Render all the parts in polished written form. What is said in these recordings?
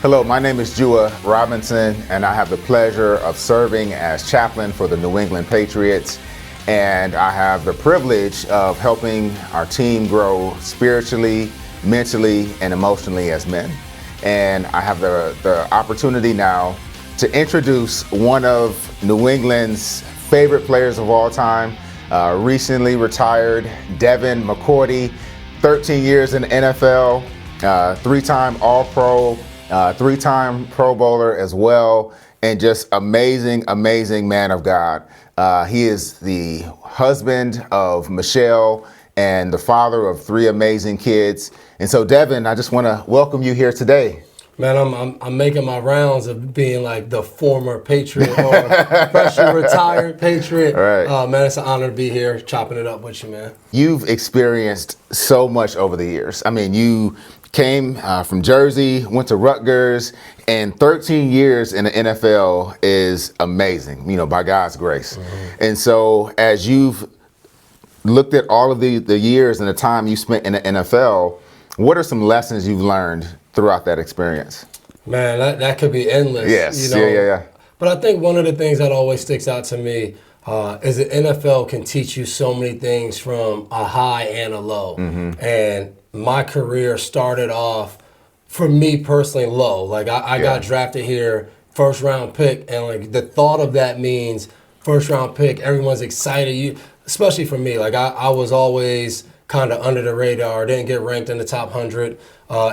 Hello, my name is Jua Robinson, and I have the pleasure of serving as chaplain for the New England Patriots. And I have the privilege of helping our team grow spiritually, mentally, and emotionally as men. And I have the opportunity now to introduce one of New England's favorite players of all time, recently retired Devin McCourty, 13 years in the NFL, three-time All-Pro, three-time Pro Bowler as well, and just amazing man of God. He is the husband of Michelle and the father of three amazing kids. And so, Devin, I just want to welcome you here today. Man, I'm making my rounds of being like the former Patriot or freshly retired Patriot. Right. Man, it's an honor to be here chopping it up with you, man. You've experienced so much over the years. I mean, you came from Jersey, went to Rutgers, and 13 years in the NFL is amazing, by God's grace. Mm-hmm. And so as you've looked at all of the years and the time you spent in the NFL, what are some lessons you've learned throughout that experience? Man, that could be endless. Yes, yeah. But I think one of the things that always sticks out to me is the NFL can teach you so many things from a high and a low. Mm-hmm. And my career started off, for me personally, low. Like I got drafted here, first round pick, and like the thought of that means first round pick, everyone's excited. Especially for me, like I was always kind of under the radar, didn't get ranked in the top 100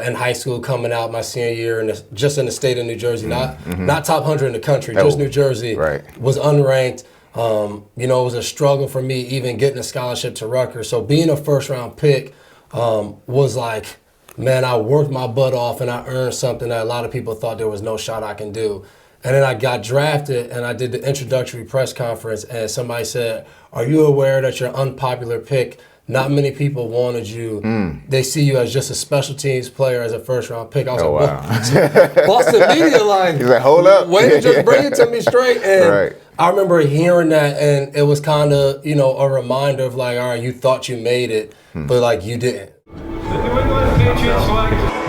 in high school coming out my senior year, just in the state of New Jersey, not top 100 in the country, just New Jersey. Right. Was unranked. It was a struggle for me even getting a scholarship to Rutgers. So being a first round pick was like, man, I worked my butt off and I earned something that a lot of people thought there was no shot I can do. And then I got drafted and I did the introductory press conference and somebody said, are you aware that you're an unpopular pick? Not many people wanted you. They see you as just a special teams player as a first round pick. I was wow. Boston media like, he's like, hold up. Way to just bring it to me straight. And right. I remember hearing that and it was kind of, a reminder of like, all right, you thought you made it, but like you didn't.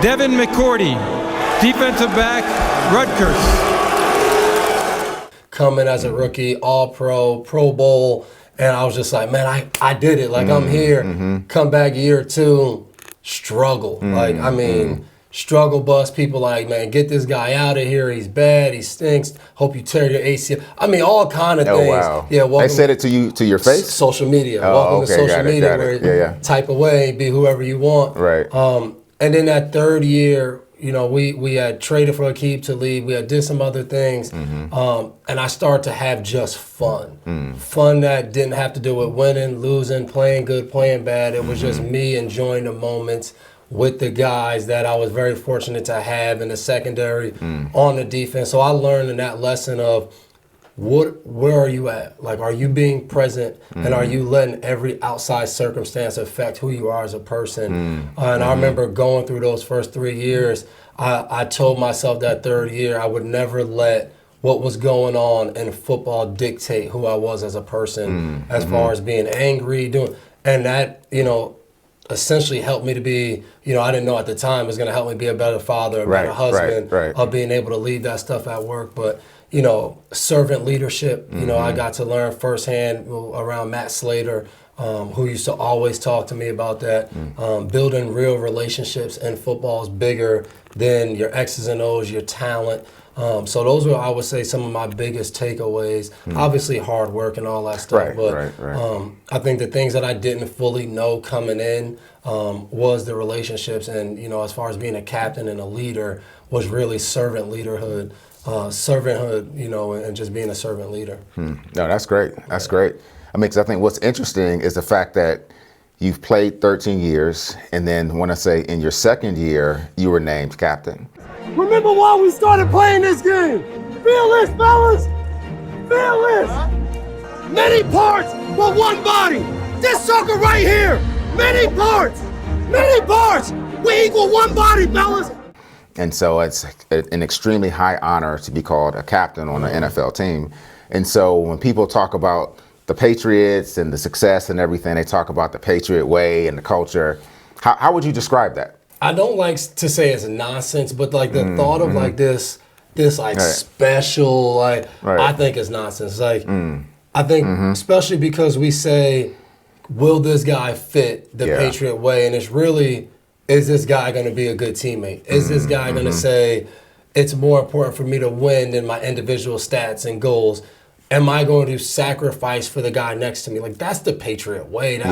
Devin McCourty, defensive back, Rutgers. Coming as a rookie, All-Pro, Pro Bowl, and I was just like, man, I did it. Like, I'm here. Mm-hmm. Come back a year or two, struggle. Struggle bus. People like, man, get this guy out of here. He's bad. He stinks. Hope you tear your ACL. All kind of things. Wow. Yeah, they said it to you, to your face? Social media. Oh, welcome to social media where type away, be whoever you want. Right. And then that third year, we had traded for Aqib to leave. We had did some other things. Mm-hmm. And I started to have just fun. Fun that didn't have to do with winning, losing, playing good, playing bad. It was just me enjoying the moments with the guys that I was very fortunate to have in the secondary on the defense. So I learned in that lesson of where are you at? Like, are you being present and are you letting every outside circumstance affect who you are as a person? And I remember going through those first 3 years, I told myself that third year I would never let what was going on in football dictate who I was as a person as far as being angry, and that, essentially helped me to be, I didn't know at the time it was going to help me be a better father, a better husband, of being able to leave that stuff at work. But servant leadership, I got to learn firsthand around Matt Slater, who used to always talk to me about that. Building real relationships in football is bigger than your X's and O's, your talent. So those were, I would say, some of my biggest takeaways. Obviously hard work and all that stuff, but I think the things that I didn't fully know coming in was the relationships, and as far as being a captain and a leader was really servanthood, and just being a servant leader. No, that's great. That's great. I mean, 'cause I think what's interesting is the fact that you've played 13 years, and then when I say in your second year, you were named captain. Remember why we started playing this game? Feel this, fellas! Feel this! Many parts, but one body! This sucker right here! Many parts! Many parts! We equal one body, fellas! And so it's an extremely high honor to be called a captain on an NFL team. And so when people talk about the Patriots and the success and everything, they talk about the Patriot Way and the culture. How would you describe that? I don't like to say it's nonsense, but like the thought of like this like special, like I think it's nonsense. Like I think especially because we say, will this guy fit the Patriot way? And it's really, is this guy going to be a good teammate? Is this guy going to say, it's more important for me to win than my individual stats and goals? Am I going to sacrifice for the guy next to me? Like, that's the Patriot way. But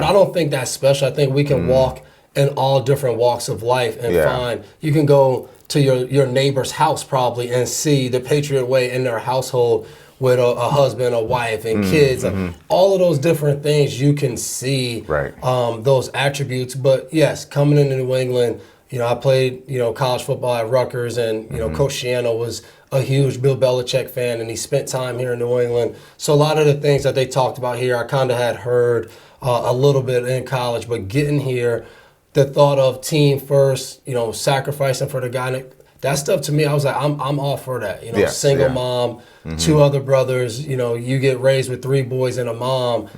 I don't think that's special. I think we can walk in all different walks of life and find, you can go to your neighbor's house probably and see the Patriot way in their household with a husband, a wife, and kids. All of those different things you can see those attributes. But yes, coming into New England, I played, college football at Rutgers, and, Coach Shiano was a huge Bill Belichick fan, and he spent time here in New England. So a lot of the things that they talked about here, I kind of had heard a little bit in college, but getting here, the thought of team first, sacrificing for the guy, that stuff to me, I was like, I'm all for that. Single mom, 2 other brothers, you get raised with 3 boys and a mom.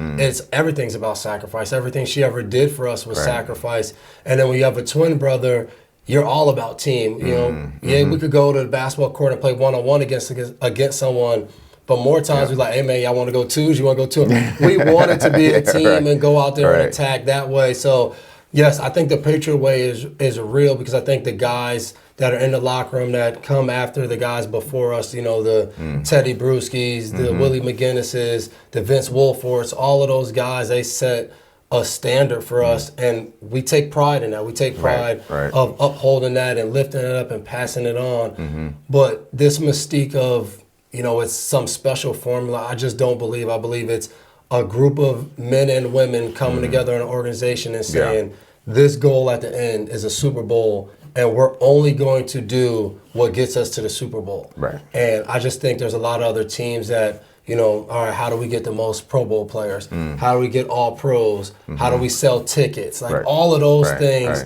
Everything's about sacrifice. Everything she ever did for us was sacrifice. And then when you have a twin brother, you're all about team. We could go to the basketball court and play one-on-one against someone, but more times we're like, hey man, y'all want to go twos? You want to go two? We wanted to be a team and go out there and attack that way. So yes, I think the Patriot way is real, because I think the guys that are in the locker room that come after the guys before us, the Teddy Bruschi's, the Willie McGinnises, the Vince Wilforks, all of those guys, they set a standard for us, and we take pride in that. We take pride of upholding that and lifting it up and passing it on. But this mystique of, it's some special formula, I just don't believe. I believe it's a group of men and women coming together in an organization and saying, this goal at the end is a Super Bowl, and we're only going to do what gets us to the Super Bowl. And I just think there's a lot of other teams that, all right, how do we get the most Pro Bowl players? How do we get all pros? How do we sell tickets? Like all of those things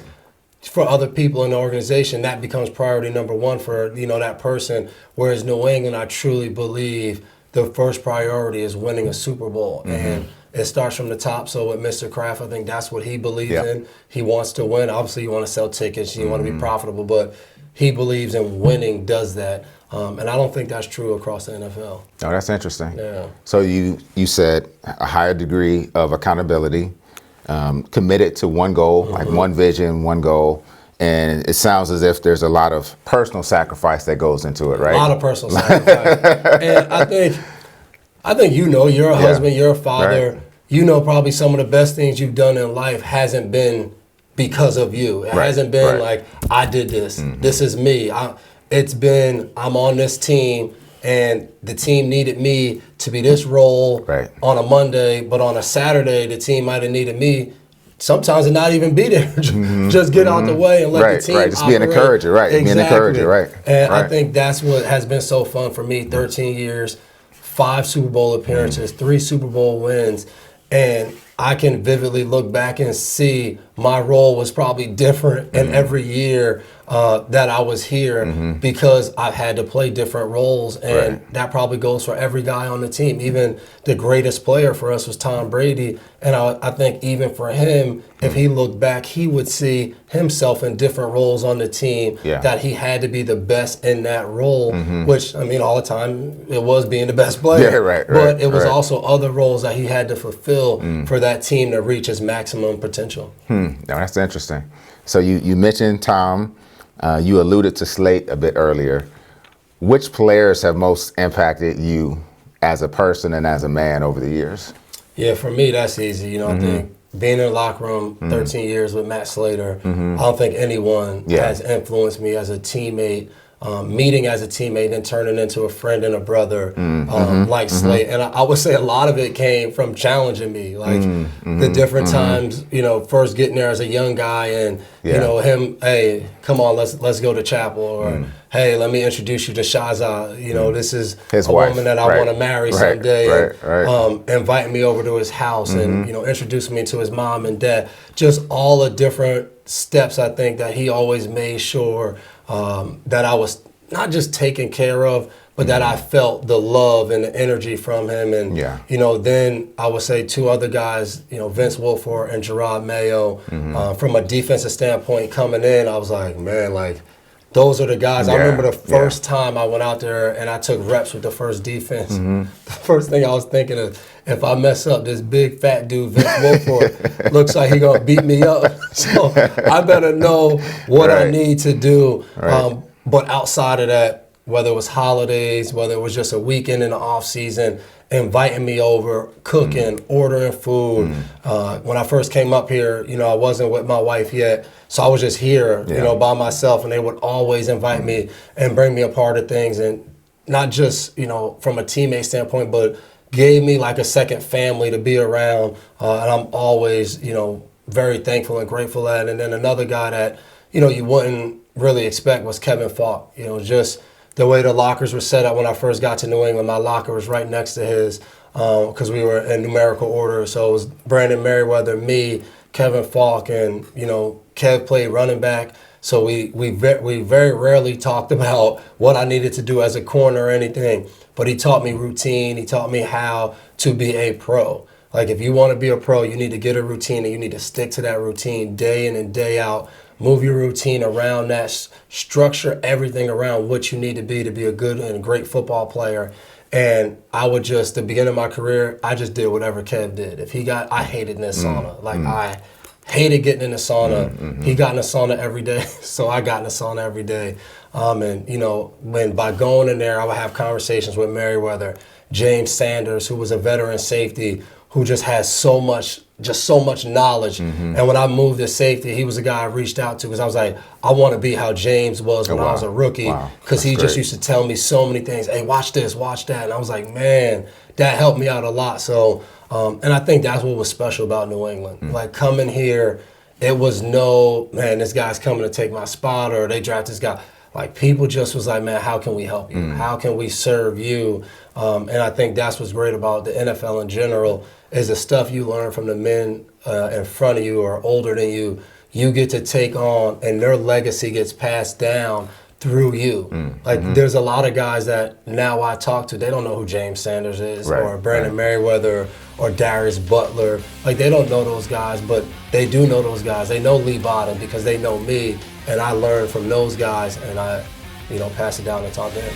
for other people in the organization, that becomes priority number one for, that person. Whereas New England, I truly believe the first priority is winning a Super Bowl. And it starts from the top. So with Mr. Kraft, I think that's what he believes in. He wants to win. Obviously, you want to sell tickets. You want to be profitable. But he believes in winning does that. And I don't think that's true across the NFL. Oh, that's interesting. Yeah. So you said a higher degree of accountability, committed to one goal, like one vision, one goal. And it sounds as if there's a lot of personal sacrifice that goes into it, right? A lot of personal sacrifice. And I think you're a husband, you're a father. Probably some of the best things you've done in life hasn't been because of you. It hasn't been like, I did this. This is me. It's been, I'm on this team, and the team needed me to be this role on a Monday, but on a Saturday, the team might have needed me sometimes to not even be there. Just get out the way and let the team just be an encourager, Exactly. Be an encourager, And I think that's what has been so fun for me, 13 years, 5 Super Bowl appearances, 3 Super Bowl wins, and I can vividly look back and see my role was probably different in every year that I was here because I've had to play different roles, and that probably goes for every guy on the team. Even the greatest player for us was Tom Brady, and I think even for him, if he looked back, he would see himself in different roles on the team, that he had to be the best in that role, which, I mean, all the time it was being the best player, but it was also other roles that he had to fulfill for that team to reach its maximum potential. Now, that's interesting. So you mentioned Tom. You alluded to Slate a bit earlier. Which players have most impacted you as a person and as a man over the years? Yeah, for me, that's easy. I think being in the locker room 13 years with Matt Slater, I don't think anyone has influenced me as a teammate. Meeting as a teammate and turning into a friend and a brother like Slate. And I would say a lot of it came from challenging me, like the different times, first getting there as a young guy and, him, hey, come on, let's go to chapel, or hey, let me introduce you to Shaza. This is his a wife, woman that I want to marry someday. Inviting me over to his house and, introducing me to his mom and dad. Just all the different steps, I think, that he always made sure that I was not just taken care of, but that I felt the love and the energy from him. And, you know, then I would say two other guys, you know, Vince Wilfork and Gerard Mayo, from a defensive standpoint coming in, I was like, man, like, those are the guys. I remember the first time I went out there and I took reps with the first defense. The first thing I was thinking is, if I mess up, this big fat dude, Vince Wilfork, looks like he gonna beat me up. So I better know what I need to do. But outside of that, whether it was holidays, whether it was just a weekend in the off season, inviting me over, cooking, ordering food. When I first came up here, you know, I wasn't with my wife yet. So I was just here, you know, by myself, and they would always invite me and bring me a part of things, and not just, you know, from a teammate standpoint, but gave me like a second family to be around, and I'm always, you know, very thankful and grateful at. And then another guy that, you know, you wouldn't really expect was Kevin Falk. You know, just the way the lockers were set up when I first got to New England, my locker was right next to his, because we were in numerical order. So it was Brandon Merriweather, me, Kevin Falk, and, you know, Kev played running back. So we very rarely talked about what I needed to do as a corner or anything. But he taught me routine. He taught me how to be a pro. Like, if you want to be a pro, you need to get a routine, and you need to stick to that routine day in and day out. Move your routine around that. Structure everything around what you need to be a good and great football player. And I would just, the beginning of my career, I just did whatever Kev did. If he got, I hated in the sauna. Like, I hated getting in the sauna. He got in the sauna every day, so I got in the sauna every day. And, you know, by going in there, I would have conversations with Merriweather, James Sanders, who was a veteran safety, who just has so much knowledge. And when I moved to safety, he was a guy I reached out to, because I was like, I want to be how James was when I was a rookie, because he just used to tell me so many things. Hey, watch this, watch that. And I was like, man, that helped me out a lot. So, and I think that's what was special about New England. Like, coming here, it was no, man, this guy's coming to take my spot, or they draft this guy. Like, people just was like, man, how can we help you? How can we serve you? And I think that's what's great about the NFL in general, is the stuff you learn from the men in front of you or older than you, you get to take on, and their legacy gets passed down through you. Like, there's a lot of guys that now I talk to, they don't know who James Sanders is, or Brandon Merriweather, or Darius Butler. Like, they don't know those guys, but they do know those guys. They know Lee Bottom because they know me, and I learned from those guys, and I, you know, pass it down and talk to him.